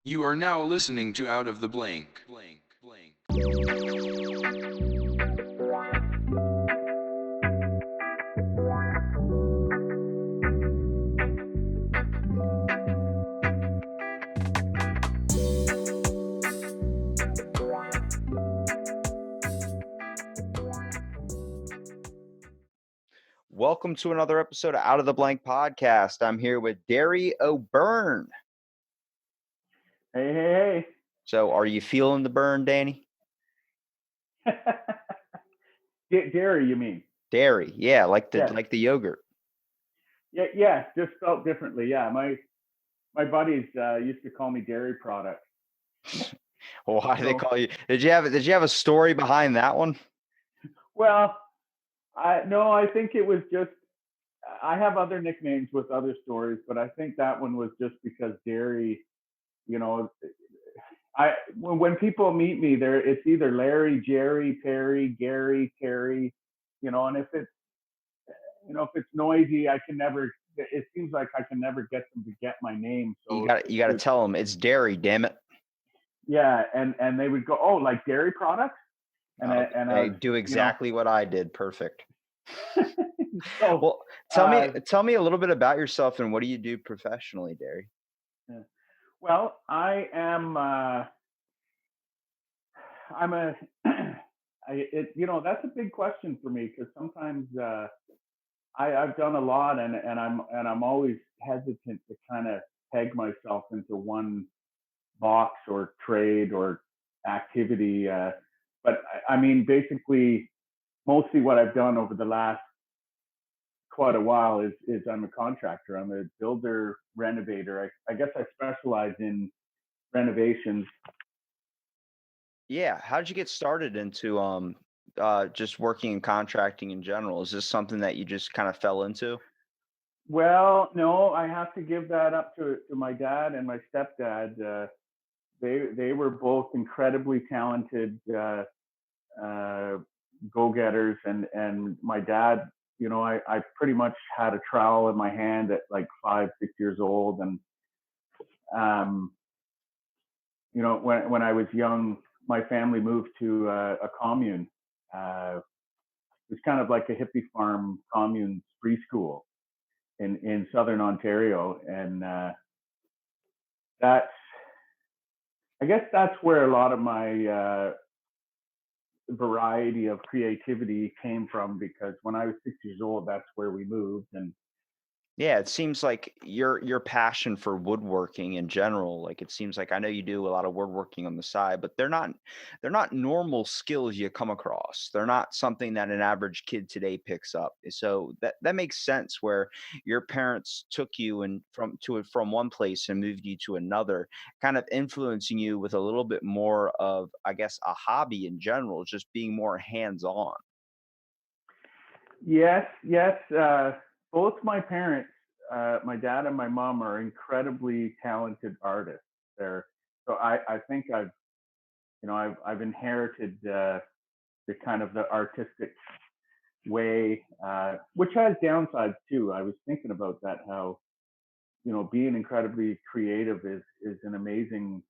You are now listening to Out of the Blank. Welcome to another episode of Out of the Blank podcast. I'm here with Derry O'Byrne. Hey. So, are you feeling the burn, Danny? Derry, you mean? Derry, yeah, like the Yeah. like the yogurt. Yeah, just spelled differently. Yeah, my buddies used to call me Dairy Product. Well, why do they call you? Did you have a story behind that one? Well, I think it was just I have other nicknames with other stories, but I think that one was just because Dairy, you know, when people meet me, it's either Larry, Jerry, Perry, Gary, Terry, and if it's noisy, I can never. It seems like I can never get them to get my name. So You got to tell them it's Derry, damn it. Yeah, and they would go, oh, like dairy products, and I do exactly what I did. Perfect. So, well, tell me a little bit about yourself and what do you do professionally, Derry? Yeah. Well, I am. I'm a. That's a big question for me because sometimes I've done a lot, and I'm always hesitant to kind of peg myself into one box or trade or activity. But I mean, basically, mostly what I've done over the last quite a while is I'm a contractor. I'm a builder renovator. I guess I specialize in renovations. Yeah, how did you get started into just working in contracting in general? Is this something that you just kind of fell into? Well, no, I have to give that up to my dad and my stepdad. They were both incredibly talented go-getters, and my dad, I pretty much had a trowel in my hand at like 5, 6 years old, and when I was young, my family moved to a commune. It was kind of like a hippie farm commune preschool in southern Ontario, and that's I guess that's where a lot of my variety of creativity came from, because when I was 6 years old, that's where we moved. And Yeah, it seems like your passion for woodworking in general, like it seems like I know you do a lot of woodworking on the side, but they're not normal skills you come across. They're not something that an average kid today picks up. So that makes sense where your parents took you and from one place and moved you to another, kind of influencing you with a little bit more of, I guess, a hobby in general, just being more hands-on. yes, both my parents, my dad and my mom, are incredibly talented artists. So I think I've inherited the kind of the artistic way, which has downsides too. I was thinking about that, how being incredibly creative is an amazing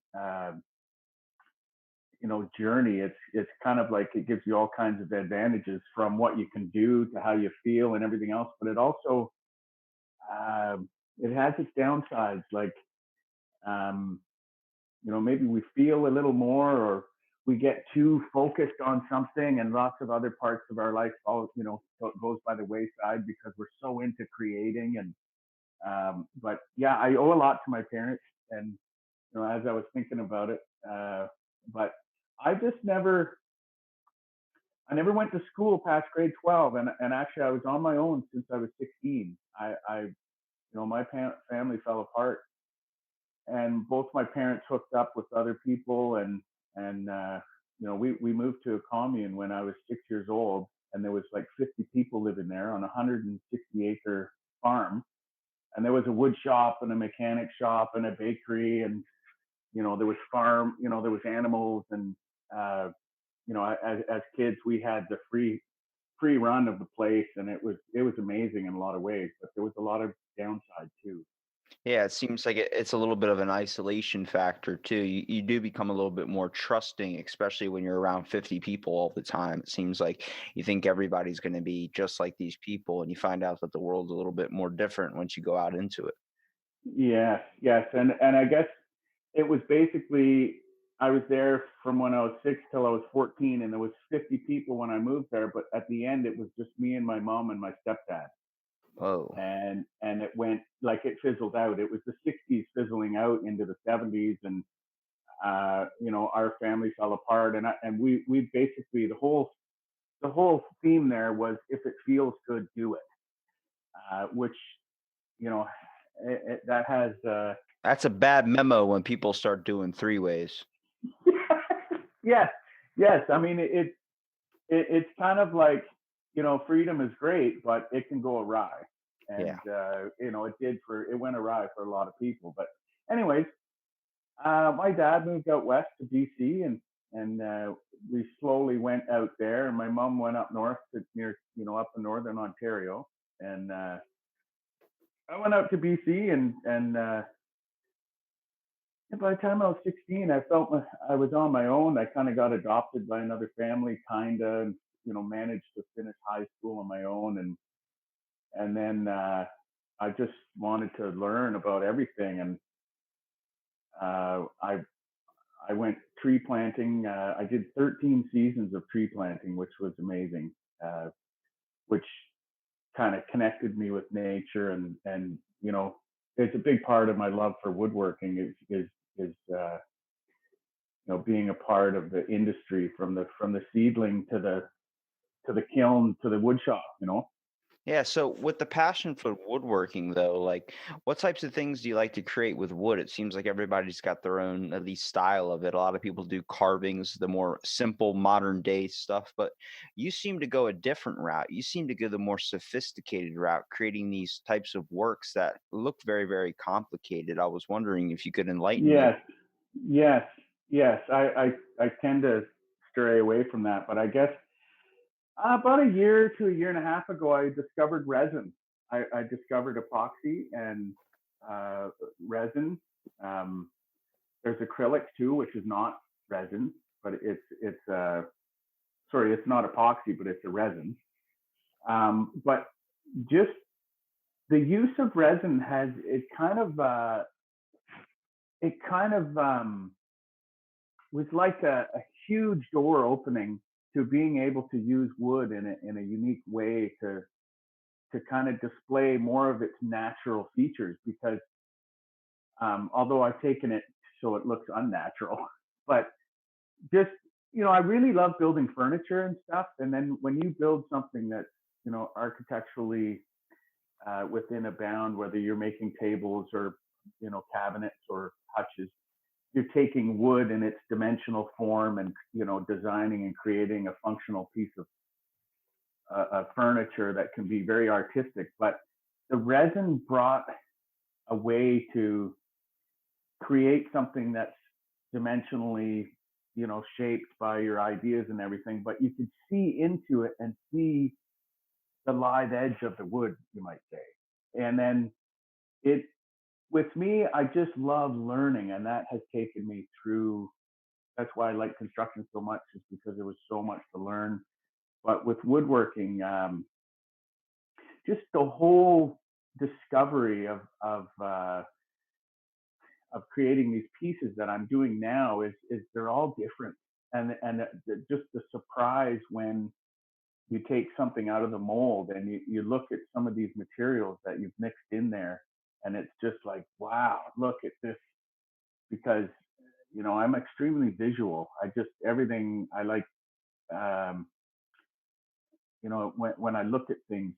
journey. It's kind of like it gives you all kinds of advantages, from what you can do to how you feel and everything else. But it also it has its downsides, like um, maybe we feel a little more, or we get too focused on something, and lots of other parts of our life goes by the wayside because we're so into creating. And but yeah, I owe a lot to my parents, and as I was thinking about it, but I just I never went to school past grade 12, and actually I was on my own since I was 16. My family fell apart, and both my parents hooked up with other people, and we moved to a commune when I was 6 years old, and there was like 50 people living there on a 160-acre farm, and there was a wood shop and a mechanic shop and a bakery, and there was there was animals, and uh, as kids we had the free run of the place, and it was amazing in a lot of ways, but there was a lot of downside too. Yeah, it seems like it's a little bit of an isolation factor too. You do become a little bit more trusting, especially when you're around 50 people all the time. It seems like you think everybody's going to be just like these people, and you find out that the world's a little bit more different once you go out into it. Yes, yes, and I guess it was basically I was there from when I was 6 till I was 14, and there was 50 people when I moved there. But at the end, it was just me and my mom and my stepdad, Oh, and it went like it fizzled out. It was the 60s fizzling out into the 70s, and our family fell apart, and we basically the whole theme there was if it feels good, do it, which you know that has that's a bad memo when people start doing three ways. yes, yes. I mean, it's kind of like freedom is great, but it can go awry, Yeah. and it went awry for a lot of people. But anyways, my dad moved out west to BC, and we slowly went out there, and my mom went up north to near up in northern Ontario, and I went out to BC, and by the time I was 16, I felt I was on my own. I kind of got adopted by another family, kind of, and managed to finish high school on my own, and then I just wanted to learn about everything, and I went tree planting. I did 13 seasons of tree planting, which was amazing, which kind of connected me with nature, and it's a big part of my love for woodworking is being a part of the industry from the seedling to the kiln to the wood shop. Yeah, so with the passion for woodworking though, like what types of things do you like to create with wood? It seems like everybody's got their own at least style of it. A lot of people do carvings, the more simple modern day stuff, but you seem to go a different route. You seem to go the more sophisticated route, creating these types of works that look very, very complicated. I was wondering if you could enlighten me. Yes, yes, yes. I tend to stray away from that, but I guess about a year to a year and a half ago, I discovered resin. I discovered epoxy and resin. Um, there's acrylic too, which is not resin, but it's not epoxy, but it's a resin. But just the use of resin has it kind of was like a huge door opening to being able to use wood in a unique way to kind of display more of its natural features, because although I've taken it so it looks unnatural, but just I really love building furniture and stuff. And then when you build something that's architecturally within a bound, whether you're making tables or cabinets or hutches, you're taking wood in its dimensional form and designing and creating a functional piece of furniture that can be very artistic. But the resin brought a way to create something that's dimensionally shaped by your ideas and everything, but you could see into it and see the live edge of the wood, you might say. And then it with me, I just love learning, and that has taken me through. That's why I like construction so much, is because there was so much to learn. But with woodworking, just the whole discovery of creating these pieces that I'm doing now is they're all different, and just the surprise when you take something out of the mold and you look at some of these materials that you've mixed in there, and it's just like, wow, look at this. Because I'm extremely visual. I just everything I like. um when I look at things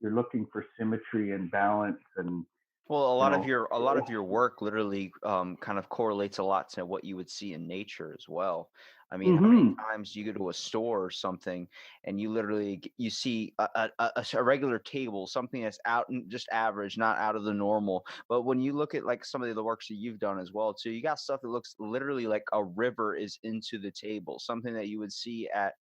you're looking for symmetry and balance, and Well, you know a lot of your work literally kind of correlates a lot to what you would see in nature as well. I mean, how many Hmm. times you go to a store or something and you literally you see a regular table, something that's out and just average, not out of the normal. But when you look at like some of the works that you've done as well too, you got stuff that looks literally like a river is into the table, something that you would see at,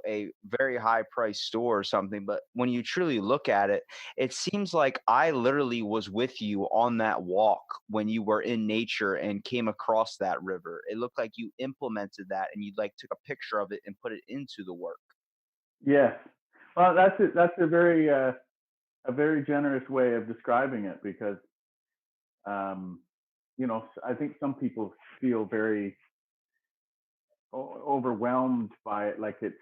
a very high price store or something. But when you truly look at it, it seems like I literally was with you on that walk when you were in nature and came across that river. It looked like you implemented that and you like took a picture of it and put it into the work. Yes. Well, that's a very generous way of describing it because um, I think some people feel very overwhelmed by it, like it's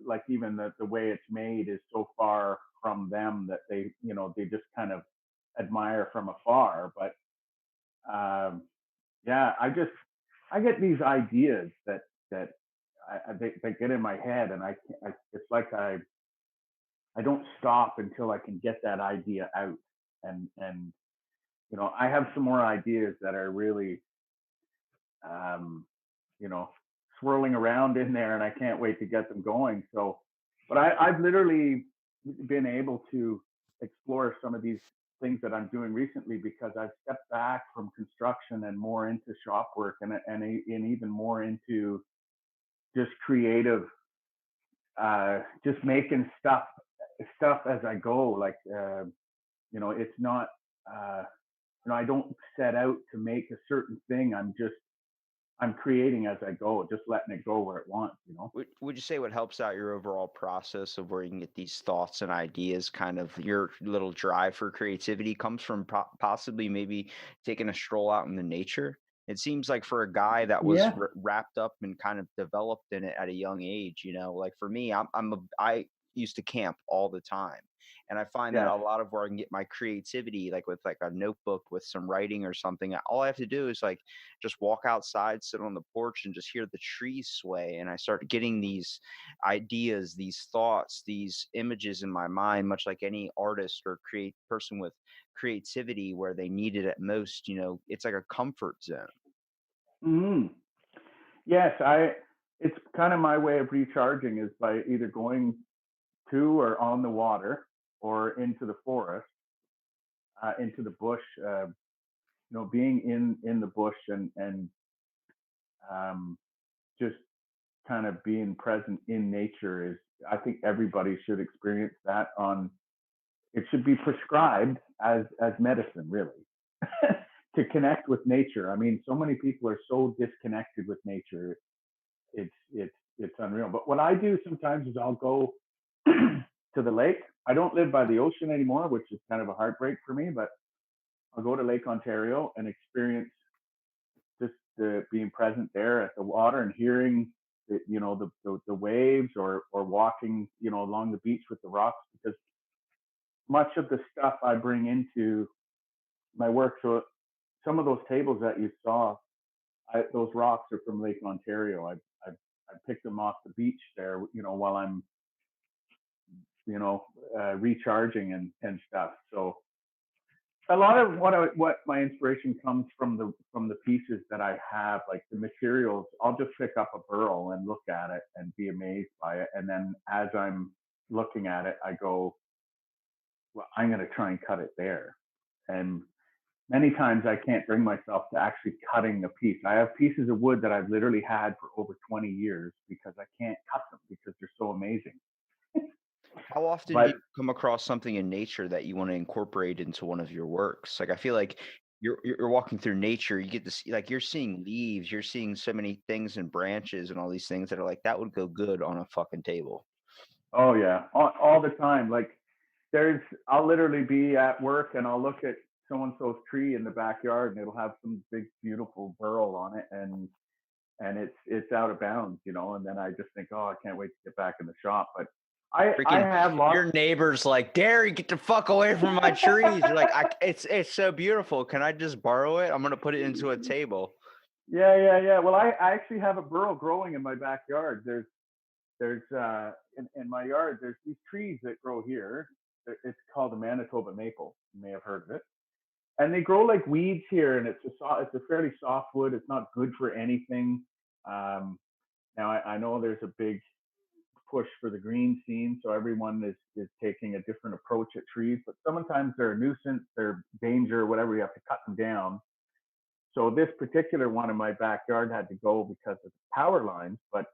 like even the way it's made is so far from them that they just kind of admire from afar. But um, yeah, I get these ideas that they get in my head, and it's like I don't stop until I can get that idea out, and I have some more ideas that are really um, you know swirling around in there, and I can't wait to get them going. So, but I've literally been able to explore some of these things that I'm doing recently because I've stepped back from construction and more into shop work and even more into just creative, just making stuff as I go. Like it's not, uh, I don't set out to make a certain thing. I'm creating as I go, just letting it go where it wants. Would you say what helps out your overall process of where you can get these thoughts and ideas, kind of your little drive for creativity comes from possibly maybe taking a stroll out in the nature? It seems like for a guy that was Yeah, wrapped up and kind of developed in it at a young age, like for me, I used to camp all the time. And I find that yeah. a lot of where I can get my creativity, like with like a notebook with some writing or something, all I have to do is like just walk outside, sit on the porch, and just hear the trees sway. And I start getting these ideas, these thoughts, these images in my mind, much like any artist or create person with creativity where they need it at most. It's like a comfort zone. Hmm. Yes, It's kind of my way of recharging is by either going to or on the water or into the forest, into the bush. Being in the bush and um, just kind of being present in nature is. I think everybody should experience that. It should be prescribed as medicine, really, to connect with nature. I mean, so many people are so disconnected with nature. It's unreal. But what I do sometimes is I'll go to the lake. I don't live by the ocean anymore, which is kind of a heartbreak for me. But I'll go to Lake Ontario and experience just being present there at the water and hearing the waves, or walking along the beach with the rocks, because much of the stuff I bring into my work. So some of those tables that you saw, those rocks are from Lake Ontario. I picked them off the beach there, while I'm you know recharging and stuff. So a lot of what my inspiration comes from the pieces that I have, like the materials. I'll just pick up a burl and look at it and be amazed by it, and then as I'm looking at it, I go, well, I'm going to try and cut it there. And many times I can't bring myself to actually cutting the piece. I have pieces of wood that I've literally had for over 20 years because I can't cut them because they're so amazing. How often do But you come across something in nature that you want to incorporate into one of your works? Like I feel like you're walking through nature, you get to see, like you're seeing leaves, you're seeing so many things and branches and all these things that are like that would go good on a fucking table. oh yeah, all the time. Like I'll literally be at work and I'll look at so and so's tree in the backyard and it'll have some big beautiful burl on it, and it's out of bounds, and then I just think, oh, I can't wait to get back in the shop. But I Freaking have lots. your neighbor's like, Derry, get the fuck away from my trees. You're like, it's so beautiful. Can I just borrow it? I'm gonna put it into a table. Yeah. Well, I actually have a burl growing in my backyard. There's in my yard, there's these trees that grow here. It's called a Manitoba maple. You may have heard of it. And they grow like weeds here, and it's a fairly soft wood. It's not good for anything. Now I know there's a big push for the green scene, so everyone is taking a different approach at trees. But sometimes they're a nuisance, they're danger, whatever. You have to cut them down. So this particular one in my backyard had to go because of the power lines. But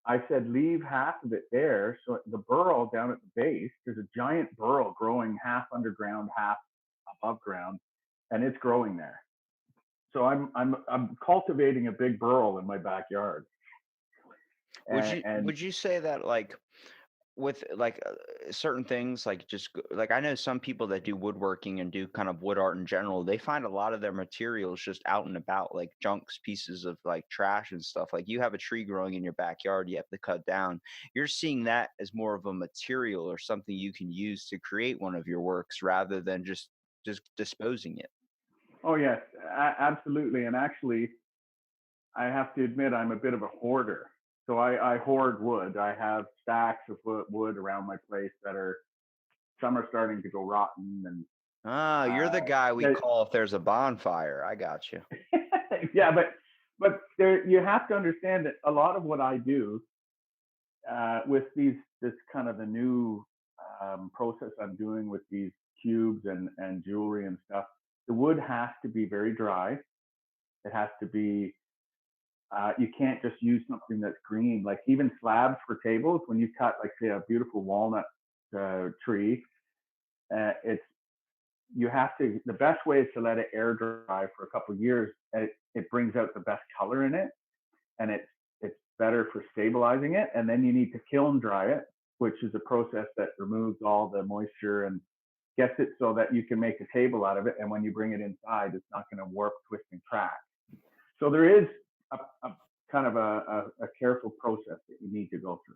I said leave half of it there. So the burl down at the base, there's a giant burl growing half underground, half above ground, and it's growing there. So I'm cultivating a big burl in my backyard, and Would you say that like with like certain things like like I know some people that do woodworking and do kind of wood art in general, they find a lot of their materials just out and about, like junks, pieces of like trash and stuff. Like you have a tree growing in your backyard, you have to cut down. You're seeing that as more of a material or something you can use to create one of your works rather than just disposing it. oh yes, absolutely. And actually, I have to admit I'm a bit of a hoarder. So I hoard wood. I have stacks of wood around my place that are some are starting to go rotten, and Ah, you're the guy we that call if there's a bonfire. I got you. yeah, but there you have to understand that a lot of what I do with this kind of the new process I'm doing with these cubes and jewelry and stuff, the wood has to be very dry. It has to be you can't just use something that's green. Like even slabs for tables, when you cut like say a beautiful walnut tree, it's you have to. The best way is to let it air dry for a couple of years. It brings out the best color in it, and it's better for stabilizing it. And then you need to kiln dry it, which is a process that removes all the moisture and gets it so that you can make a table out of it. And when you bring it inside, it's not going to warp, twist, and crack. So there is a kind of a careful process that you need to go through.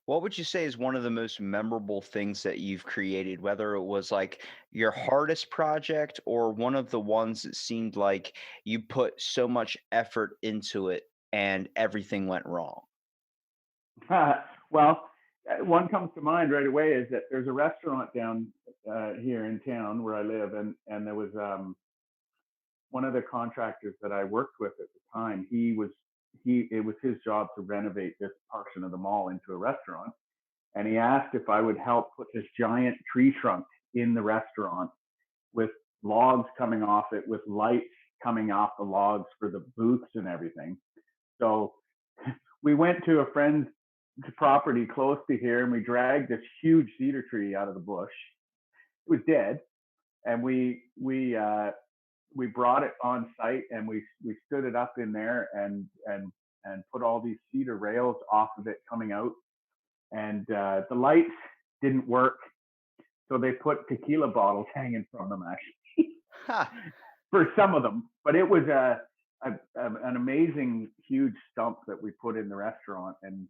What would you say is one of the most memorable things that you've created, whether it was like your hardest project or one of the ones that seemed like you put so much effort into it and everything went wrong? Well, one comes to mind right away is that there's a restaurant down here in town where I live, and there was one of the contractors that I worked with at the time. He it was his job to renovate this portion of the mall into a restaurant, and he asked if I would help put this giant tree trunk in the restaurant with logs coming off it, with lights coming off the logs for the booths and everything. So we went to a friend's property close to here, and we dragged this huge cedar tree out of the bush. It was dead, and we brought it on site, and we stood it up in there, and put all these cedar rails off of it coming out, and the lights didn't work, so they put tequila bottles hanging from them actually Ha! for some of them. But it was an amazing huge stump that we put in the restaurant. And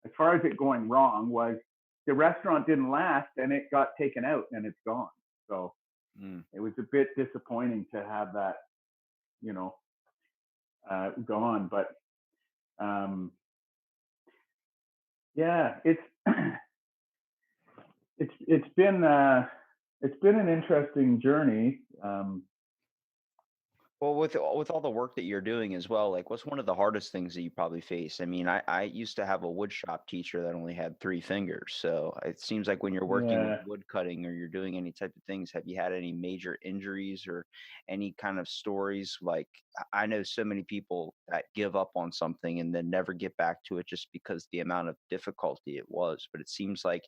as far as it going wrong was the restaurant didn't last, and it got taken out and it's gone. So Mm. it was a bit disappointing to have that, you know, gone. But um, yeah, it's been an interesting journey. Well, with all the work that you're doing as well, like what's one of the hardest things that you probably face? I mean, I used to have a wood shop teacher that only had three fingers. So it seems like when you're working with Yeah, wood cutting or you're doing any type of things, have you had any major injuries or any kind of stories? Like I know so many people that give up on something and then never get back to it just because the amount of difficulty it was. But it seems like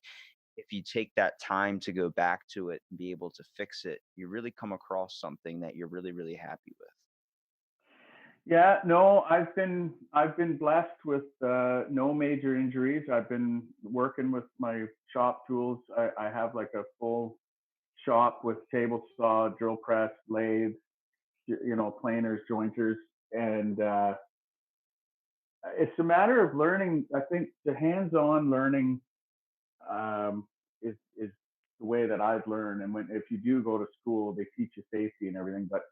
if you take that time to go back to it and be able to fix it, you really come across something that you're really, really happy with. yeah. No, I've been blessed with no major injuries. I've been working with my shop tools. I have like a full shop with table saw, drill press, lathes, planers, jointers, and it's a matter of learning. I think the hands-on learning is the way that I've learned. And if you do go to school, they teach you safety and everything, but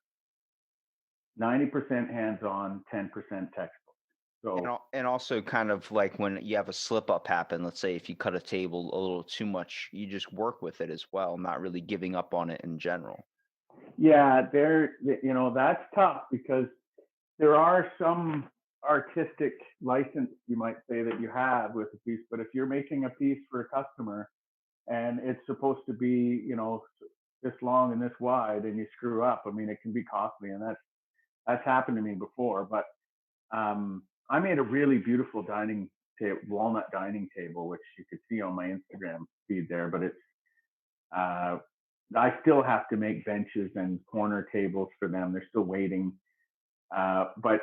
90% hands-on, 10% textbook. So And also kind of like when you have a slip up happen, let's say if you cut a table a little too much, you just work with it as well, not really giving up on it in general. yeah, that's tough because there are artistic license, you might say, that you have with a piece. But if you're making a piece for a customer and it's supposed to be, this long and this wide, and you screw up, I mean, it can be costly, and that's happened to me before. But I made a really beautiful walnut dining table, which you could see on my Instagram feed there. But it's I still have to make benches and corner tables for them. They're still waiting. But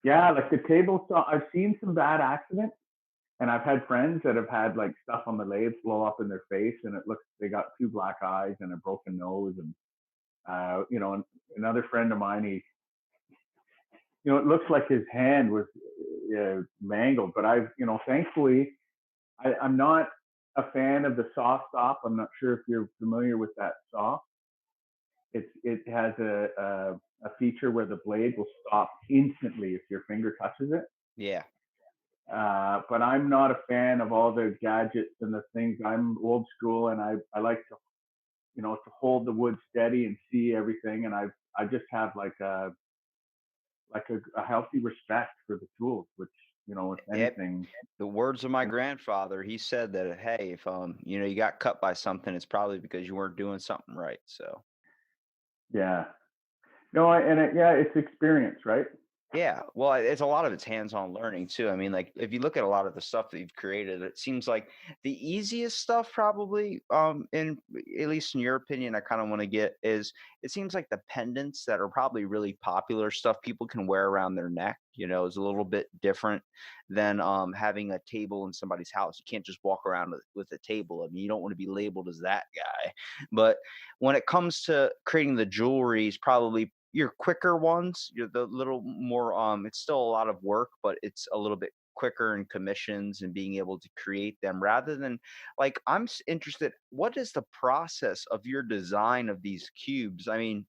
yeah, like the table saw, I've seen some bad accidents, and I've had friends that have had like stuff on the lathe blow up in their face, and it looks they got two black eyes and a broken nose, and another friend of mine, it looks like his hand was mangled. But thankfully, I'm not a fan of the saw stop. I'm not sure if you're familiar with that saw. It has a feature where the blade will stop instantly if your finger touches it. Yeah. But I'm not a fan of all the gadgets and the things. I'm old school, and I like to hold the wood steady and see everything. And I just have like a healthy respect for the tools, which, if Yep. anything. The words of my grandfather, he said that, hey, if you got cut by something, it's probably because you weren't doing something right. So Yeah. No, it's experience, right? yeah, well, it's a lot of it's hands-on learning too. I mean, like if you look at a lot of the stuff that you've created, it seems like the easiest stuff probably, in at least in your opinion, I kind of want to get is it seems like the pendants that are probably really popular stuff people can wear around their neck, is a little bit different than having a table in somebody's house. You can't just walk around with a table. I mean, you don't want to be labeled as that guy. But when it comes to creating the jewelry, is probably your quicker ones, you're the little more it's still a lot of work, but it's a little bit quicker in commissions and being able to create them rather than like interested, what is the process of your design of these cubes? I mean,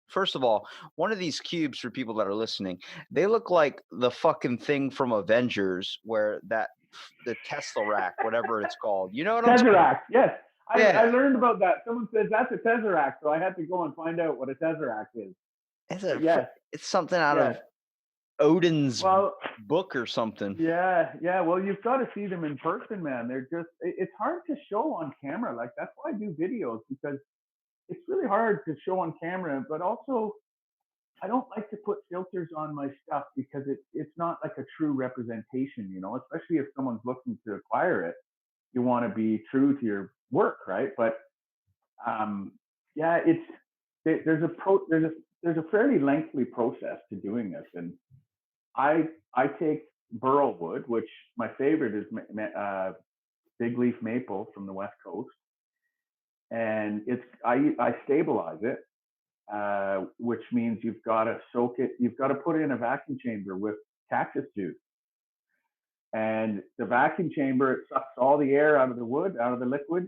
first of all, one of these cubes for people that are listening, they look like the fucking thing from Avengers where the Tesla rack, whatever it's called. You know what I'm saying? Tesseract, yes. I Yeah. learned about that. Someone says that's a Tesseract, so I had to go and find out what a Tesseract is. It's But yes, it's something out yes. of Odin's Well, book or something. yeah. Well, you've got to see them in person, man. It's hard to show on camera. Like, that's why I do videos, because it's really hard to show on camera. But also, I don't like to put filters on my stuff because it's not like a true representation, especially if someone's looking to acquire it. You want to be true to your work, right? But yeah, there's a fairly lengthy process to doing this, and I take burl wood, which my favorite is big leaf maple from the West Coast, and I stabilize it, which means you've got to soak it. You've got to put it in a vacuum chamber with cactus juice, and the vacuum chamber, it sucks all the air out of the wood, out of the liquid.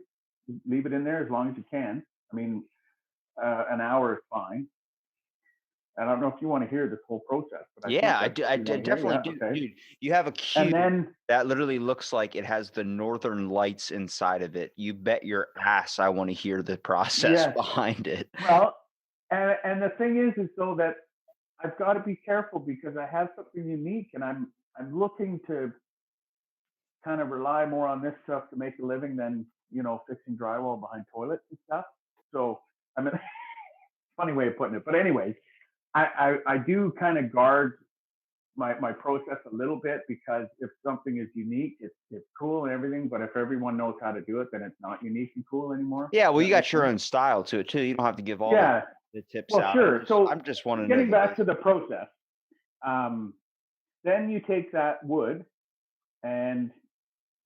Leave it in there as long as you can. I mean, an hour is fine. I don't know if you want to hear this whole process, but I think Yeah, I that do. I you want to hear. definitely Yeah, do, okay. dude. You have a And cube then, that literally looks like it has the northern lights inside of it. You bet your ass I want to hear the process yes, behind it. well, and the thing is though that I've got to be careful because I have something unique, and I'm looking to kind of rely more on this stuff to make a living than fixing drywall behind toilets and stuff. So I mean, funny way of putting it, but anyways, I do kind of guard my process a little bit, because if something is unique, it's cool and everything. But if everyone knows how to do it, then it's not unique and cool anymore. Yeah, Does well, you that make got your sense? own style to it too. You don't have to give all Yeah. the tips Well, out. sure. I'm So just want to know getting the back to basics. the process, um, then you take that wood and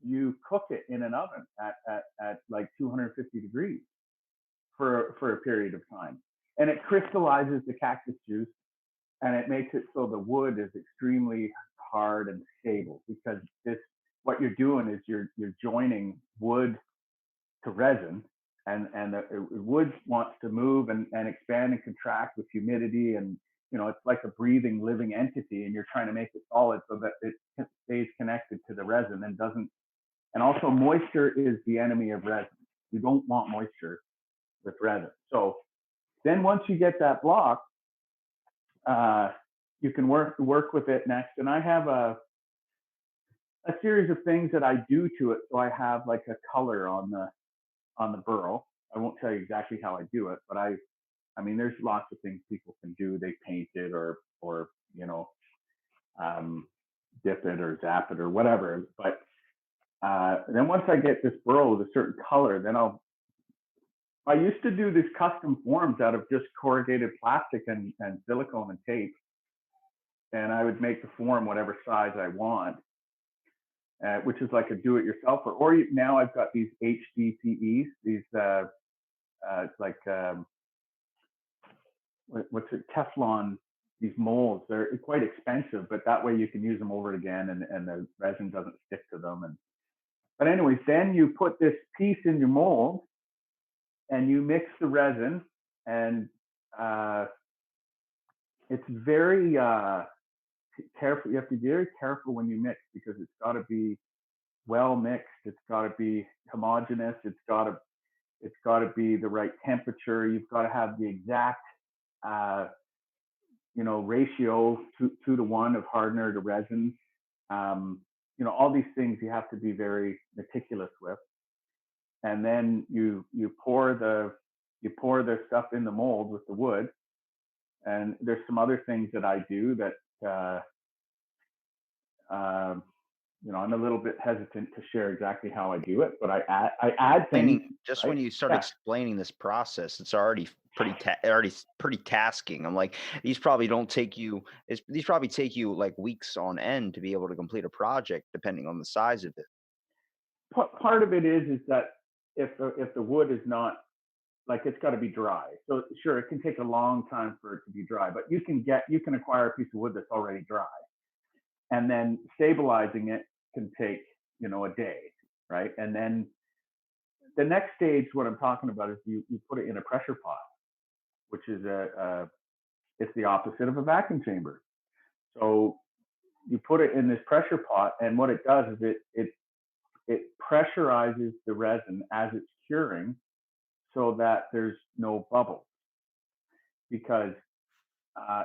you cook it in an oven at like 250 degrees for a period of time, and it crystallizes the cactus juice, and it makes it so the wood is extremely hard and stable, because what you're doing is you're joining wood to resin, and the wood wants to move and expand and contract with humidity, and it's like a breathing living entity, and you're trying to make it solid so that it stays connected to the resin and doesn't. And also, moisture is the enemy of resin. You don't want moisture with resin. So then once you get that block, uh, you can work with it next. And I have a series of things that I do to it. So I have like a color on the burl. I won't tell you exactly how I do it, but I mean, there's lots of things people can do. They paint it or you know, um, dip it or zap it or whatever. But then once I get this burl with a certain color, then I used to do these custom forms out of just corrugated plastic and silicone and tape, and I would make the form whatever size I want, which is like a do-it-yourselfer. Or now I've got these HDPEs, these it's like what's it, Teflon, these molds. They're quite expensive, but that way you can use them over again, and the resin doesn't stick to them. But anyways, then you put this piece in your mold, and you mix the resin, and uh, it's very careful. You have to be very careful when you mix, because it's got to be well mixed. It's got to be homogeneous. It's got to be the right temperature. You've got to have the exact uh, ratio 2 to 1 of hardener to resin. All these things you have to be very meticulous with. And then you pour the stuff in the mold with the wood. And there's some other things that I do that uh, I'm a little bit hesitant to share exactly how I do it, but I add things, Just right? when you start Yeah. explaining this process, it's already pretty tasking. I'm like, these probably take you like weeks on end to be able to complete a project, depending on the size of it. Part of it is that if the wood is not, like, it's got to be dry. So sure, it can take a long time for it to be dry, but you can acquire a piece of wood that's already dry, and then stabilizing it can take a day, right? And then the next stage, what I'm talking about, is you put it in a pressure pot, which is it's the opposite of a vacuum chamber. So you put it in this pressure pot, and what it does is it pressurizes the resin as it's curing, so that there's no bubbles. Because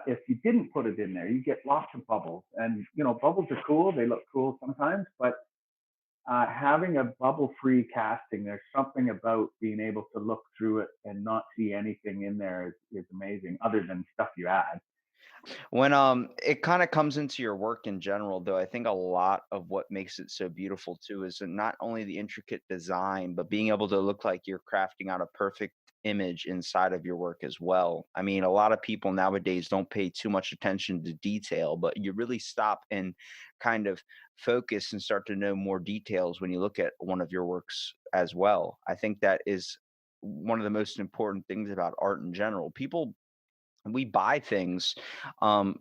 if you didn't put it in there, you get lots of bubbles. And bubbles are cool; they look cool sometimes. But having a bubble-free casting, there's something about being able to look through it and not see anything in there is amazing, other than stuff you add. When it kind of comes into your work in general, though, I think a lot of what makes it so beautiful too is not only the intricate design, but being able to look like you're crafting out a perfect image inside of your work as well. I mean, a lot of people nowadays don't pay too much attention to detail, but you really stop and kind of focus and start to know more details when you look at one of your works as well. I think that is one of the most important things about art in general. People, we buy things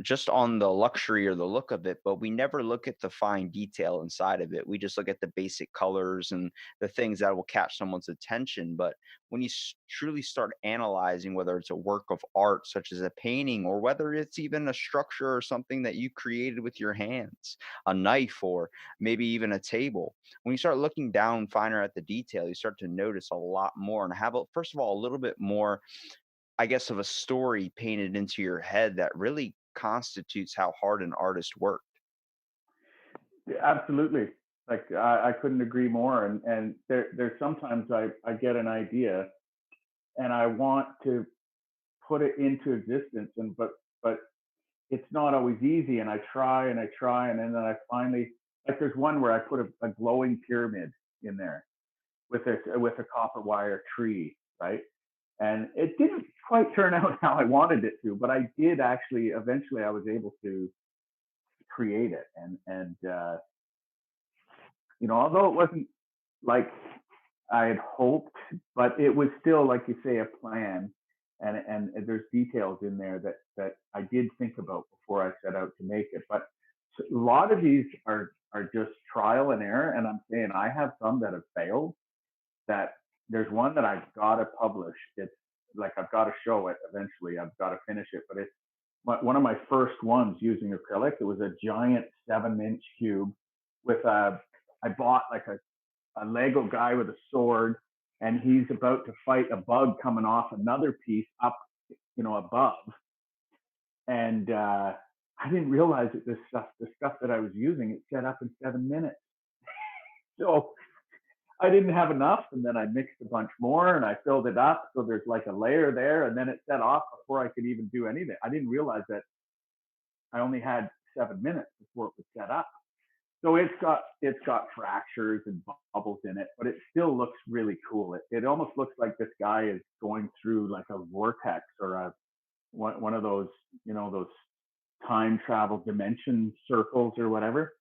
just on the luxury or the look of it, but we never look at the fine detail inside of it. We just look at the basic colors and the things that will catch someone's attention. But when you truly start analyzing whether it's a work of art, such as a painting, or whether it's even a structure or something that you created with your hands, a knife, or maybe even a table, when you start looking down finer at the detail, you start to notice a lot more and have, first of all, a little bit more, I guess, of a story painted into your head that really constitutes how hard an artist worked. Yeah, absolutely. Like, I couldn't agree more. And there's sometimes I get an idea, and I want to put it into existence, but it's not always easy. And I try and I try, and then I finally, like, there's one where I put a glowing pyramid in there with a copper wire tree, right? And it didn't quite turn out how I wanted it to, but I did actually. Eventually, I was able to create it, and although it wasn't like I had hoped, but it was still, like you say, a plan. And there's details in there that I did think about before I set out to make it. But a lot of these are just trial and error. And I'm saying I have some that have failed. That there's one that I've got to publish. It's like I've got to show it eventually. I've got to finish it. But it's one of my first ones using acrylic. It was a giant 7-inch cube with a. I bought like a Lego guy with a sword, and he's about to fight a bug coming off another piece up, above. And I didn't realize that the stuff that I was using, it set up in 7 minutes. So I didn't have enough, and then I mixed a bunch more, and I filled it up, so there's like a layer there, and then it set off before I could even do anything. I didn't realize that I only had 7 minutes before it was set up. So it's got fractures and bubbles in it, but it still looks really cool. It almost looks like this guy is going through like a vortex or a one of those, those time travel dimension circles or whatever.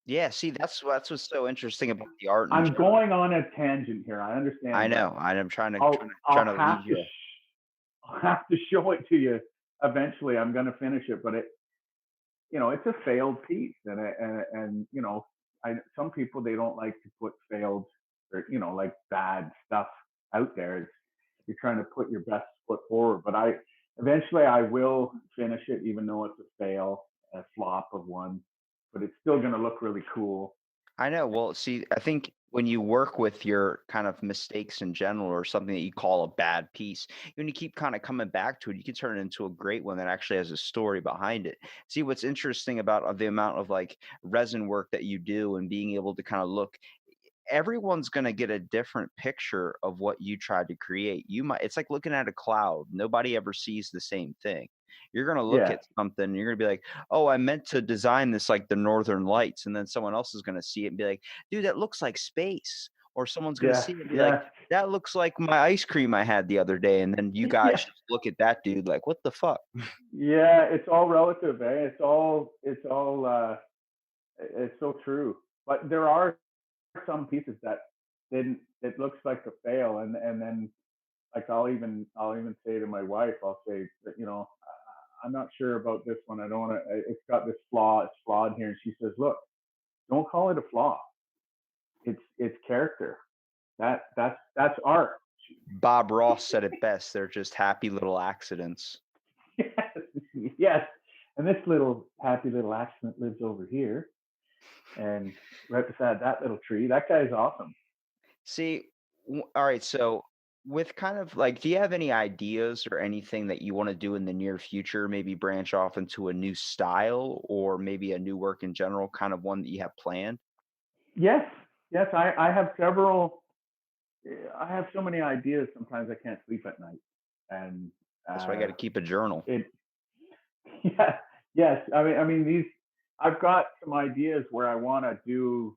Yeah, see, that's what's so interesting about the art in I'm general. going on a tangent here. I I understand, but know, I'm trying to I'll trying to I'll trying to have lead to you. I'll have to show it to you eventually. I'm going to finish it, but it's a failed piece, and some people, they don't like to put failed or like bad stuff out there. You're trying to put your best foot forward, but I eventually I will finish it, even though it's a fail, a flop of one, but it's still going to look really cool. I know. Well, see, I think when you work with your kind of mistakes in general or something that you call a bad piece, when you keep kind of coming back to it, you can turn it into a great one that actually has a story behind it. See, what's interesting about the amount of like resin work that you do and being able to kind of look, everyone's going to get a different picture of what you tried to create. You might, it's like looking at a cloud. Nobody ever sees the same thing. You're going to look Yeah, at something and you're going to be like, "Oh, I meant to design this like the northern lights." And then someone else is going to see it and be like, "Dude, that looks like space." Or someone's going to yes, see it and be like, yes, "That looks like my ice cream I had the other day." And then you guys yes, just look at that dude like, "What the fuck?" yeah. It's all relative, eh? It's so true. But there are some pieces that didn't. It looks like a fail, and then like I'll even say to my wife, I'll say that I'm not sure about this one. I don't want to. It's got this flaw. It's flawed here, and she says, "Look, don't call it a flaw. It's character. That's art." Bob Ross said it best. They're just happy little accidents. Yes, yes. And this little happy little accident lives over here, and right beside that little tree. That guy's awesome. See, all right. So, with kind of like, do you have any ideas or anything that you want to do in the near future? Maybe branch off into a new style or maybe a new work in general, kind of one that you have planned? Yes, yes. I have several. I have so many ideas. Sometimes I can't sleep at night, and That's why I got uh, to keep a journal. it. Yeah, yes. I mean these. I've got some ideas where I want to do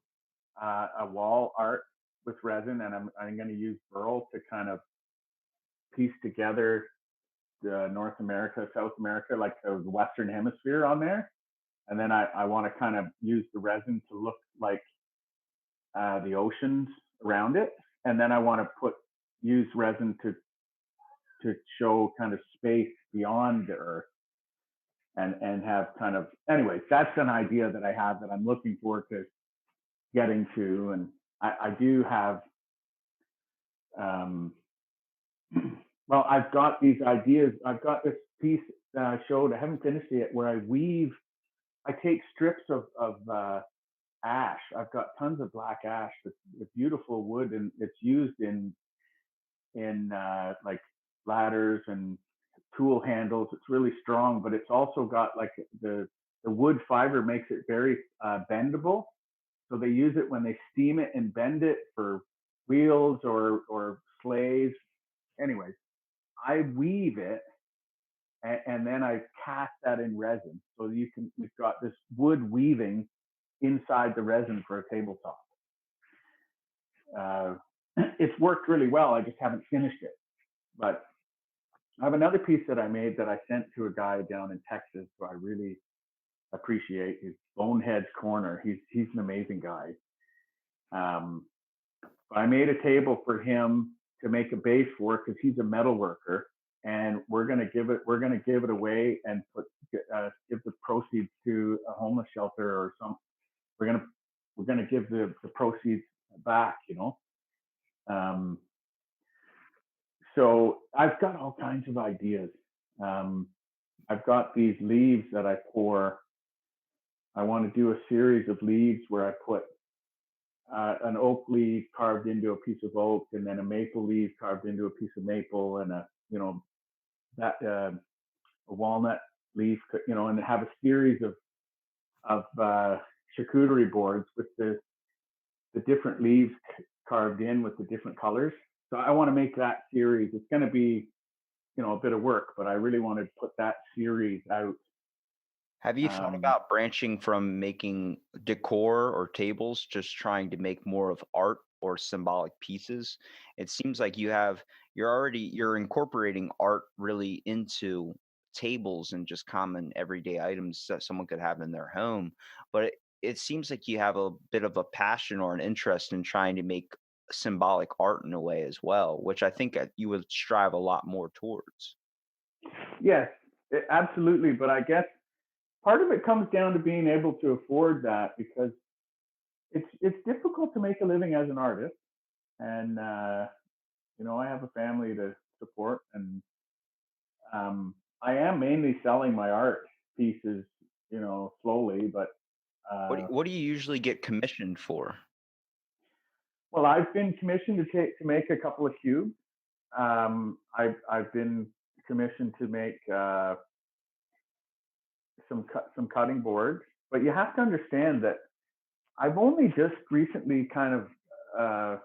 a wall art with resin, and I'm going to use burl to kind of piece together the North America, South America, like the Western Hemisphere on there. And then I want to kind of use the resin to look like the oceans around it. And then I want to use resin to show kind of space beyond the earth, and have kind of, anyways, that's an idea that I have that I'm looking forward to getting to. And I do have, um, well, I've got these ideas. I've got this piece that I showed. I haven't finished it yet, where I take strips of ash. I've got tons of black ash. It's beautiful wood, and it's used in like ladders and tool handles. It's really strong, but it's also got like the wood fiber makes it very bendable. So they use it when they steam it and bend it for wheels or sleighs. Anyways, I weave it, and then I cast that in resin. So you've got this wood weaving inside the resin for a tabletop. Uh, it's worked really well. I just haven't finished it. But I have another piece that I made that I sent to a guy down in Texas who I really appreciate. He's Bonehead's Corner. He's an amazing guy. Um, but I made a table for him to make a base for because he's a metal worker, and we're gonna give it away and give the proceeds to a homeless shelter or some. We're gonna we're gonna give the proceeds back. Um, so I've got all kinds of ideas. Um, I've got these leaves that I pour. I want to do a series of leaves where I put an oak leaf carved into a piece of oak, and then a maple leaf carved into a piece of maple, and a walnut and have a series of charcuterie boards with the different leaves carved in with the different colors. So I want to make that series. It's going to be, a bit of work, but I really want to put that series out. Have you thought Um, about branching from making decor or tables, just trying to make more of art or symbolic pieces? It seems like you're incorporating art really into tables and just common everyday items that someone could have in their home. But it seems like you have a bit of a passion or an interest in trying to make symbolic art in a way as well, which I think you would strive a lot more towards. yes, absolutely. But I guess part of it comes down to being able to afford that, because it's difficult to make a living as an artist, and I have a family to support, and I am mainly selling my art pieces, slowly, but uh, What do you usually get commissioned for? well, I've been commissioned to make a couple of cubes. I've been commissioned to make some cutting boards, but you have to understand that I've only just recently kind of uh,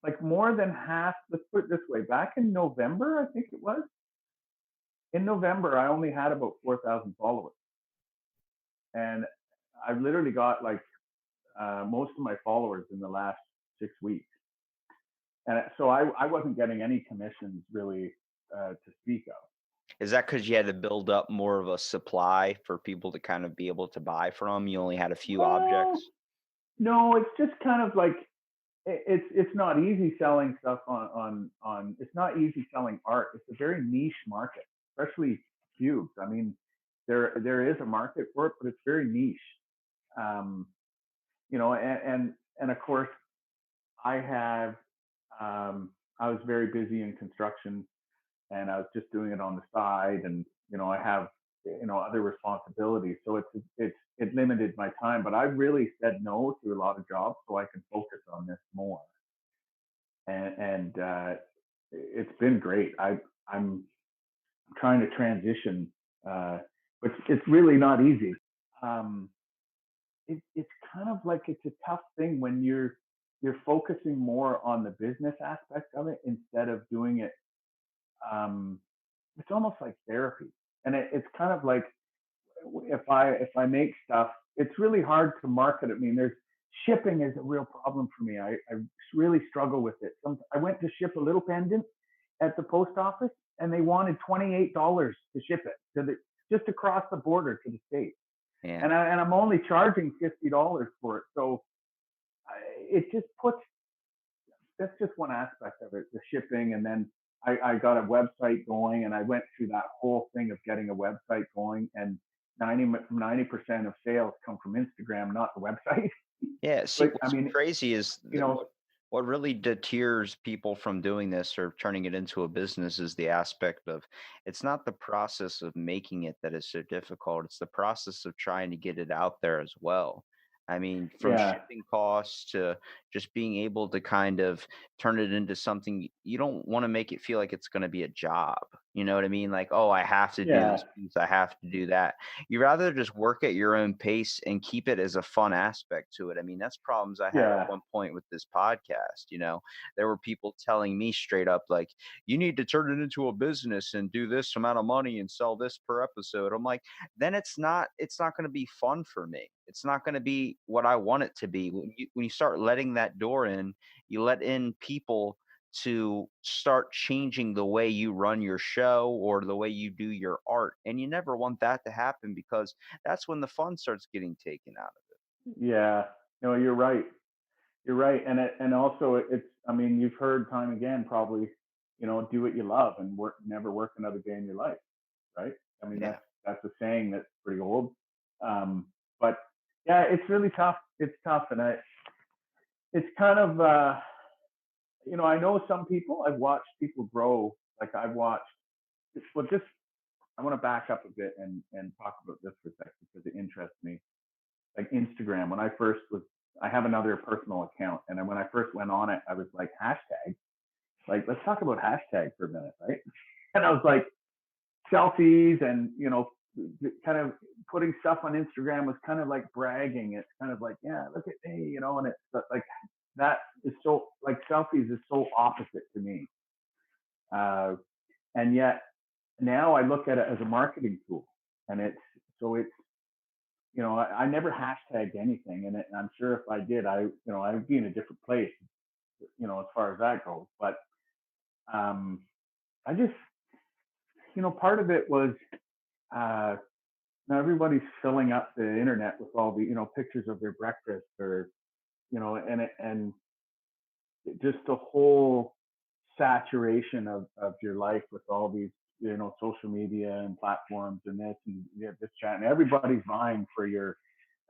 like more than half. Let's put it this way: back in November, I think it was. In November, I only had about 4,000 followers, and I've literally got like most of my followers in the last 6 weeks. And so I wasn't getting any commissions really to speak of. Is that because you had to build up more of a supply for people to kind of be able to buy from? You only had a few Well, objects? no, it's just kind of like it's not easy selling stuff it's not easy selling art. It's a very niche market, especially cubes. I mean, there is a market for it, but it's very niche. Um, and of course I have I was very busy in construction, and I was just doing it on the side, and I have other responsibilities, so it limited my time. But I really said no to a lot of jobs so I can focus on this more, and it's been great. I'm trying to transition, but it's really not easy. Um, it's kind of like it's a tough thing when you're focusing more on the business aspect of it instead of doing it. Um, it's almost like therapy, and it's kind of like if I make stuff, it's really hard to market. I mean, there's shipping is a real problem for me. I really struggle with it. I went to ship a little pendant at the post office, and they wanted $28 to ship it just across the border to the States, Yeah. and I'm only charging $50 for it. So it just puts that's just one aspect of it, the shipping. And then I got a website going, and I went through that whole thing of getting a website going, and 90% of sales come from Instagram, not the website. Yeah, see, But I what's mean, crazy is you that know, what really deters people from doing this or turning it into a business is the aspect of it's not the process of making it that is so difficult. It's the process of trying to get it out there as well. I mean, from yeah, shipping costs to just being able to kind of turn it into something you don't want to make it feel like it's going to be a job. You know what I mean? Like, oh, I have to do yeah, this piece, I have to do that. You rather just work at your own pace and keep it as a fun aspect to it. I mean, that's problems I had at yeah, one point with this podcast. There were people telling me straight up, like, you need to turn it into a business and do this amount of money and sell this per episode. I'm like, then it's not going to be fun for me. It's not going to be what I want it to be. When you start letting that door in, you let in people to start changing the way you run your show or the way you do your art. And you never want that to happen because that's when the fun starts getting taken out of it. yeah. No, you're right. You're right, and also it's. I mean, you've heard time again, probably, do what you love and never work another day in your life, right? I mean, Yeah. that's a saying that's pretty old. But yeah, it's really tough. It's tough, and it's kind of I know some people. I've watched people grow. Like I've watched. Well, just I want to back up a bit and talk about this for a second because it interests me. Like Instagram, when I first was, I have another personal account, and then when I first went on it, I was like hashtag. Like let's talk about hashtag for a minute, right? And I was like selfies and kind of putting stuff on Instagram was kind of like bragging. It's kind of like, yeah, look at me, you know, and it's like that is so like selfies is so opposite to me. And yet now I look at it as a marketing tool, and it's I never hashtagged anything, and I'm sure if I did, I would be in a different place, as far as that goes. But I just part of it was uh, now everybody's filling up the internet with all the pictures of their breakfast, or and just the whole saturation of your life with all these social media and platforms and this and this chat, and everybody's vying for your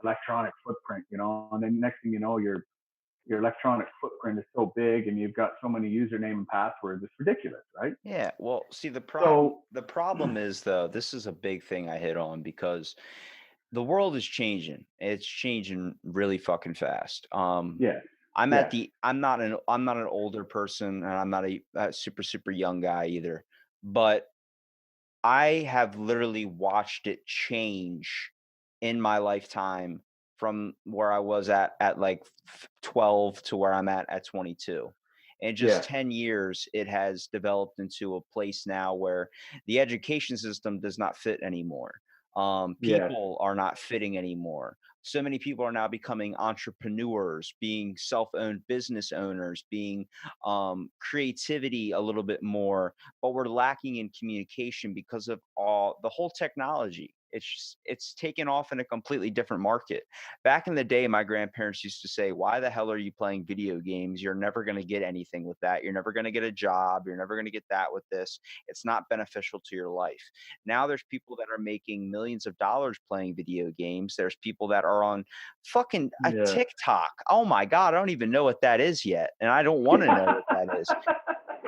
electronic footprint, and then next thing you know, your electronic footprint is so big and you've got so many username and passwords, it's ridiculous, right? Yeah, well, see, So the problem is, though, this is a big thing I hit on because the world is changing. It's changing really fucking fast. yes, yes, I'm not an older person, and I'm not a super super young guy either. But I have literally watched it change in my lifetime from where I was at like 12 to where I'm at 22. In just yes, 10 years, it has developed into a place now where the education system does not fit anymore. yes, People are not fitting anymore. So many people are now becoming entrepreneurs, being self-owned business owners, being creativity a little bit more, but we're lacking in communication because of all the whole technology. It's taken off in a completely different market. Back in the day, my grandparents used to say, "Why the hell are you playing video games? You're never going to get anything with that. You're never going to get a job. You're never going to get that with this. It's not beneficial to your life." Now there's people that are making millions of dollars playing video games. There's people that are on fucking a yeah, TikTok. Oh my God, I don't even know what that is yet. And I don't want to know what that is. yeah,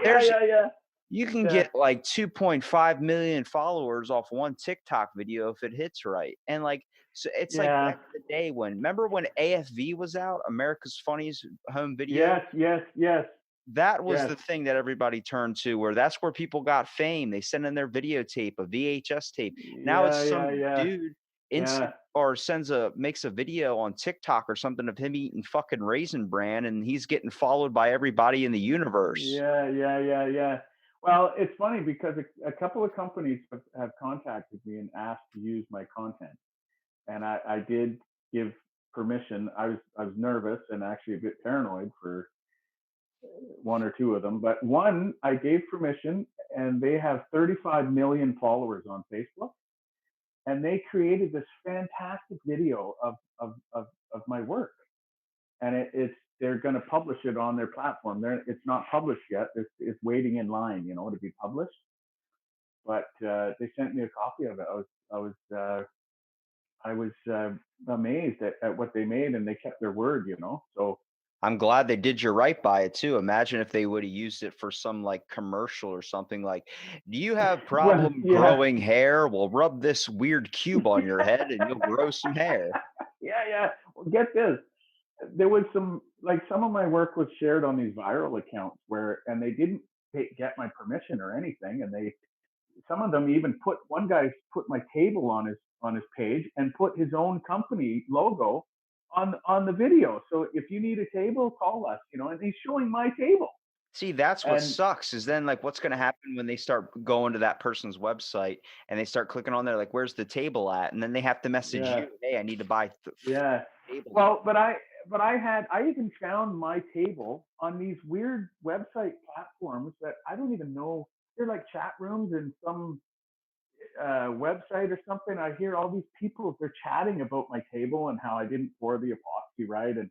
There's yeah, yeah, You can yeah, get like 2.5 million followers off one TikTok video if it hits right. And like, so it's like yeah, back in the day remember when AFV was out, America's Funniest Home Video? yes, yes, yes, That was yes, the thing that everybody turned to, where that's where people got fame. They send in their videotape, a VHS tape. Now yeah, it's yeah, some yeah, dude yeah, or makes a video on TikTok or something of him eating fucking Raisin Bran, and he's getting followed by everybody in the universe. yeah, yeah, yeah, yeah. Well, it's funny because a couple of companies have contacted me and asked to use my content, and I did give permission. I was nervous and actually a bit paranoid for one or two of them, but one I gave permission, and they have 35 million followers on Facebook, and they created this fantastic video of my work, and it's they're going to publish it on their platform. It's not published yet. It's waiting in line, to be published. But they sent me a copy of it. I was amazed at what they made, and they kept their word. So I'm glad they did you right by it too. Imagine if they would have used it for some like commercial or something like, "Do you have well, problem yeah, growing hair? Well, rub this weird cube on your head and you'll grow some hair." yeah, yeah. Well, get this. There was some of my work was shared on these viral accounts and they didn't get my permission or anything, and some of them even one guy put my table on his page and put his own company logo on the video. So if you need a table, call us, and he's showing my table. See, that's what And sucks is then like what's going to happen when they start going to that person's website and they start clicking on there like, "Where's the table at?" And then they have to message yeah, you, "Hey, I need to buy yeah. table now." Well, but I even found my table on these weird website platforms that I don't even know. They're like chat rooms in some website or something. I hear all these people, they're chatting about my table and how I didn't pour the epoxy right, and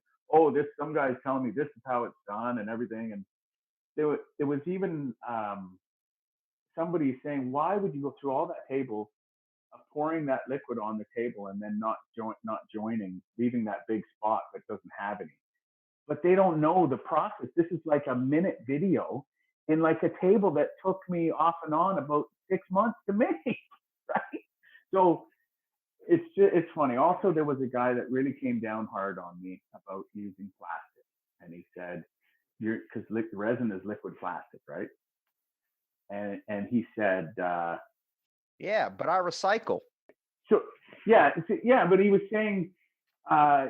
some guy's telling me this is how it's done and everything. And there was even somebody saying, why would you go through all that table of pouring that liquid on the table and then not joining, leaving that big spot that doesn't have any? But they don't know the process. This is like a minute video in like a table that took me off and on about 6 months to make. Right? So it's funny. Also, there was a guy that really came down hard on me about using plastic, and he said, because resin is liquid plastic, right?" And he said, Yeah, but I recycle. So yeah, but he was saying, uh,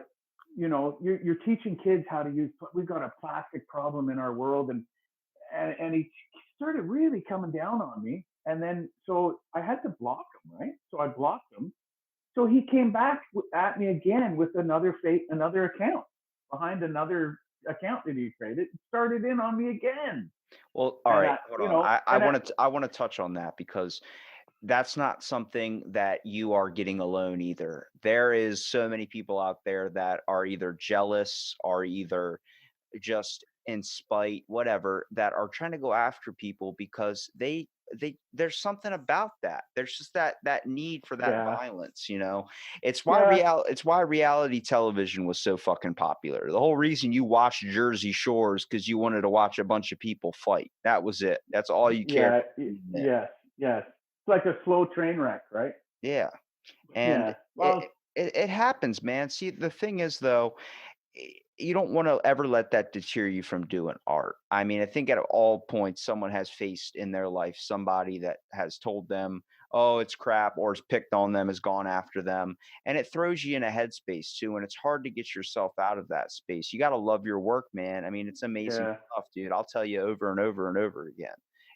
you're teaching kids how to use. We've got a plastic problem in our world, and he started really coming down on me. And then so I had to block him, right? So I blocked him. So he came back at me again with another account behind another account that he created. Started in on me again. Well, all And right, hold on. I want to touch on that because that's not something that you are getting alone either. There is so many people out there that are either jealous or either just in spite, whatever, that are trying to go after people because there's something about that. There's just that need for that yeah, violence, you know. It's why yeah, reality television was so fucking popular. The whole reason you watched Jersey Shores because you wanted to watch a bunch of people fight. That was it. That's all you cared. yes. It's like a slow train wreck, right? Yeah. And Yeah. Well, it happens, man. See, the thing is though, you don't want to ever let that deter you from doing art. I mean, I think at all points someone has faced in their life somebody that has told them, "Oh, it's crap," or has picked on them, has gone after them, and it throws you in a headspace too. And it's hard to get yourself out of that space. You got to love your work, man. I mean, it's amazing yeah, stuff, dude. I'll tell you over and over and over again.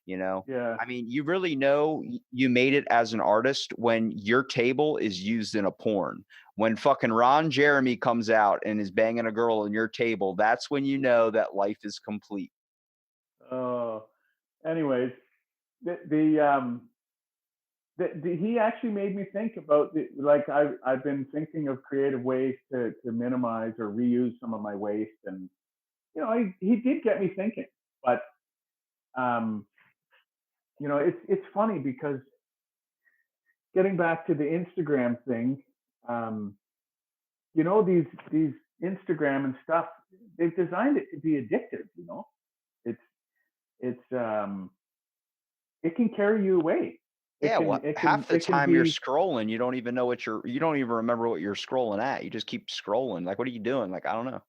You know, yeah. I mean, you really know you made it as an artist when your table is used in a porn. When fucking Ron Jeremy comes out and is banging a girl on your table, that's when you know that life is complete. Oh, anyways, he actually made me think about like I've been thinking of creative ways to minimize or reuse some of my waste, and he did get me thinking. But um, it's funny because getting back to the Instagram thing, um, these Instagram and stuff, they've designed it to be addictive. It's it can carry you away. Yeah, well, half the It can time you're be. scrolling, you don't even remember what you're scrolling at. You just keep scrolling. Like, what are you doing? Like, I don't know.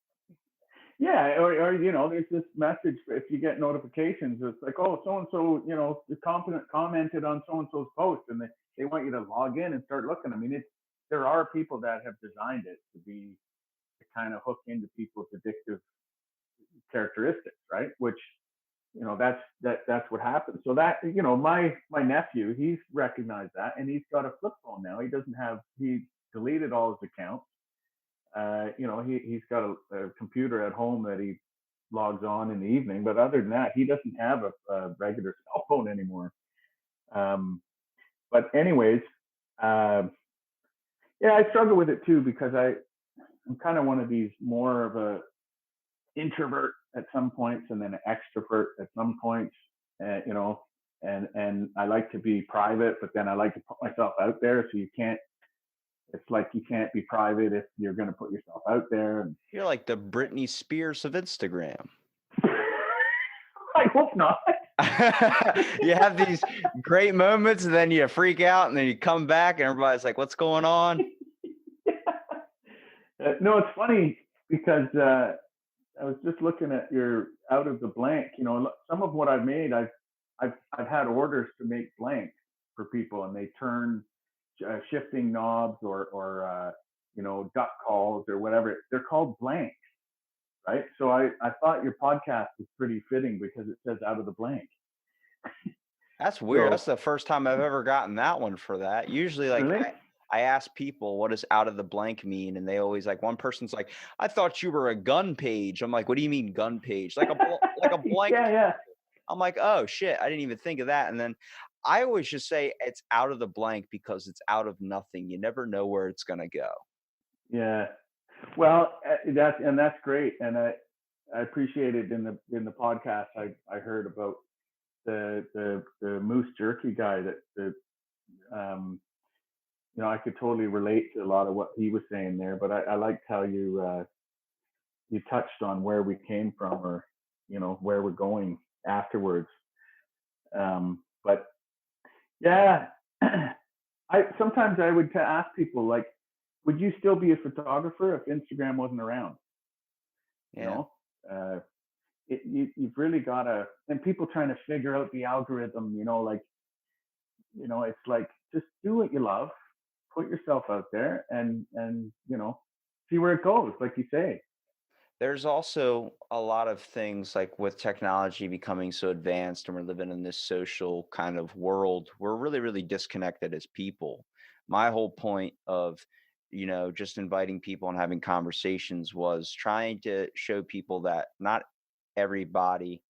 Yeah, or there's this message if you get notifications. It's like, oh, so and so, the competent commented on so and so's post, and they want you to log in and start looking. I mean, there are people that have designed it to kind of hook into people's addictive characteristics, right? Which that's what happens. So that my nephew, he's recognized that, and he's got a flip phone now. He deleted all his accounts. He's got a computer at home that he logs on in the evening, but other than that, he doesn't have a regular cell phone anymore. But anyways, uh, yeah, I struggle with it too because I'm kind of one of these more of a introvert at some points and then an extrovert at some points. And I like to be private, but then I like to put myself out there. So it's like you can't be private if you're going to put yourself out there. And You're like the Britney Spears of Instagram. I hope not. You have these great moments, and then you freak out, and then you come back, and everybody's like, "What's going on?" No, it's funny because I was just looking at your out of the blank. Some of what I've made, I've had orders to make blank for people, and they turn shifting knobs or duck calls or whatever. They're called blanks, right? So I thought your podcast was pretty fitting because it says out of the blank. That's weird. So, That's the first time I've ever gotten that one for that. Usually, like, really? I ask people, what does out of the blank mean? And they always like, one person's like, I thought you were a gun page. I'm like, what do you mean gun page? Like a blank. Yeah. I'm like, oh shit, I didn't even think of that. And then I always just say it's out of the blank because it's out of nothing. You never know where it's gonna go. Yeah. Well, that's great, and I appreciate it in the podcast. I heard about the moose jerky guy that um, I could totally relate to a lot of what he was saying there. But I liked how you touched on where we came from, or where we're going afterwards. But yeah, sometimes I would ask people like, would you still be a photographer if Instagram wasn't around? Yeah. You've really got to, and people trying to figure out the algorithm, it's like, just do what you love, put yourself out there and see where it goes, like you say. There's also a lot of things like with technology becoming so advanced and we're living in this social kind of world, we're really, really disconnected as people. My whole point of, just inviting people and having conversations was trying to show people that not everybody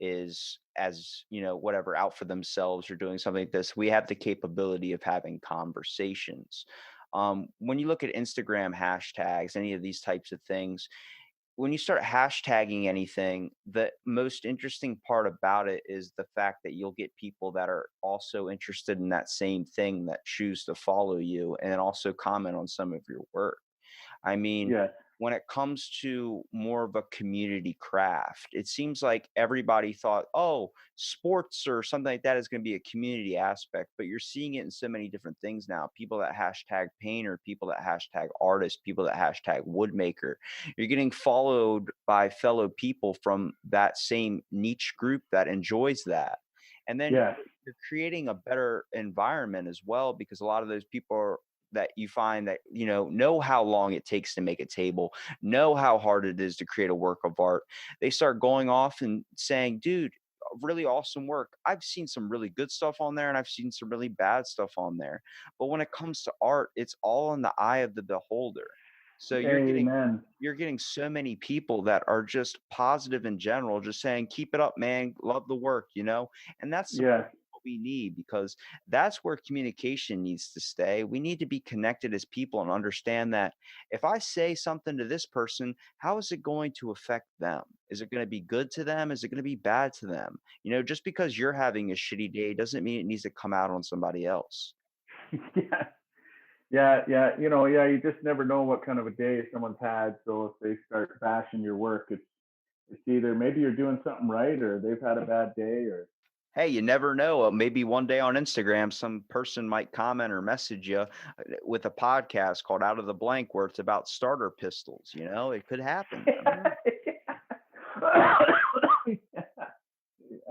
is as whatever out for themselves or doing something like this. We have the capability of having conversations. When you look at Instagram hashtags, any of these types of things, when you start hashtagging anything, the most interesting part about it is the fact that you'll get people that are also interested in that same thing that choose to follow you and also comment on some of your work. I mean, Yeah, when it comes to more of a community craft, it seems like everybody thought, oh, sports or something like that is going to be a community aspect, but you're seeing it in so many different things now. People that hashtag painter, people that hashtag artist, people that hashtag woodmaker. You're getting followed by fellow people from that same niche group that enjoys that. And then yeah, you're creating a better environment as well because a lot of those people are that you find that know how long it takes to make a table, know how hard it is to create a work of art. They start going off and saying, dude, really awesome work. I've seen some really good stuff on there and I've seen some really bad stuff on there, but when it comes to art, it's all in the eye of the beholder. So amen. you're getting so many people that are just positive in general, just saying, keep it up, man, love the work, and that's Yeah. what we need because that's where communication needs to stay. We need to be connected as people and understand that if I say something to this person, how is it going to affect them? Is it going to be good to them? Is it going to be bad to them? Just because you're having a shitty day doesn't mean it needs to come out on somebody else. Yeah. Yeah, you just never know what kind of a day someone's had. So if they start bashing your work, it's either maybe you're doing something right or they've had a bad day or Hey, you never know. Maybe one day on Instagram, some person might comment or message you with a podcast called Out of the Blank where it's about starter pistols. It could happen. I don't know.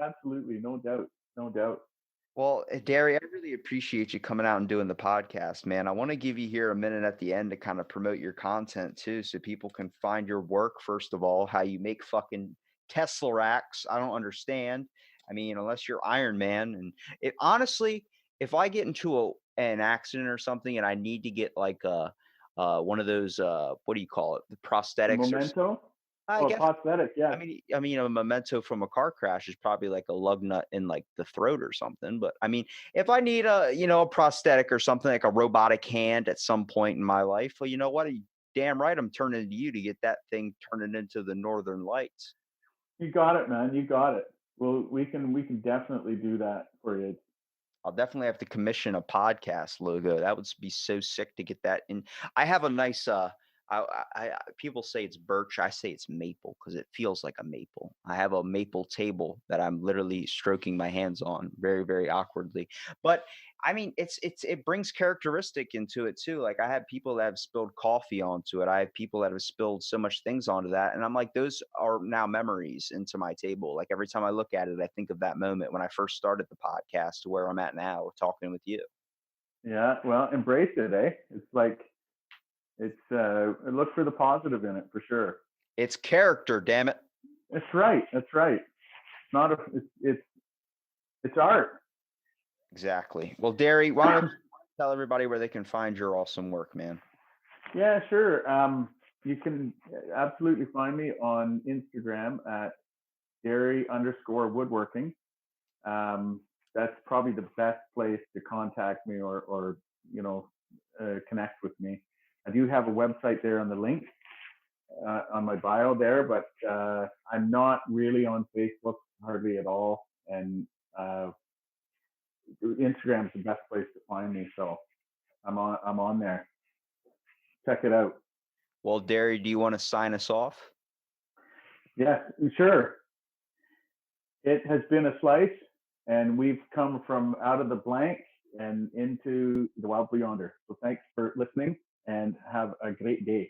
Absolutely, no doubt. No doubt. Well, Derry, I really appreciate you coming out and doing the podcast, man. I want to give you here a minute at the end to kind of promote your content too, so people can find your work, first of all, how you make fucking Tesla racks. I don't understand. I mean, unless you're Iron Man. And it honestly, if I get into an accident or something and I need to get like one of those what do you call it? The prosthetics or Memento? I Oh, guess prosthetic, yeah. I mean, a memento from a car crash is probably like a lug nut in like the throat or something. But I mean, if I need a prosthetic or something like a robotic hand at some point in my life, well, you know what? Damn right, I'm turning to you to get that thing turning into the Northern Lights. You got it, man. You got it. Well, we can definitely do that for you. I'll definitely have to commission a podcast logo. That would be so sick to get that in. I have a nice people say it's birch. I say it's maple because it feels like a maple. I have a maple table that I'm literally stroking my hands on very, very awkwardly. But I mean, it brings characteristic into it too. Like I have people that have spilled coffee onto it. I have people that have spilled so much things onto that, and I'm like, those are now memories into my table. Like every time I look at it, I think of that moment when I first started the podcast to where I'm at now, talking with you. Yeah, well, embrace it, eh? It's like look for the positive in it for sure. It's character, damn it. That's right. That's right. It's not a it's art. Exactly. Well, Derry, why don't you tell everybody where they can find your awesome work, man? Yeah, sure. You can absolutely find me on Instagram at Derry_woodworking. That's probably the best place to contact me or connect with me. I do have a website there on the link on my bio there, but I'm not really on Facebook hardly at all, and Instagram is the best place to find me. So I'm on there. Check it out. Well, Derry, do you want to sign us off? Yes, sure. It has been a slice, and we've come from out of the blank and into the wild beyonder. So thanks for listening, and have a great day.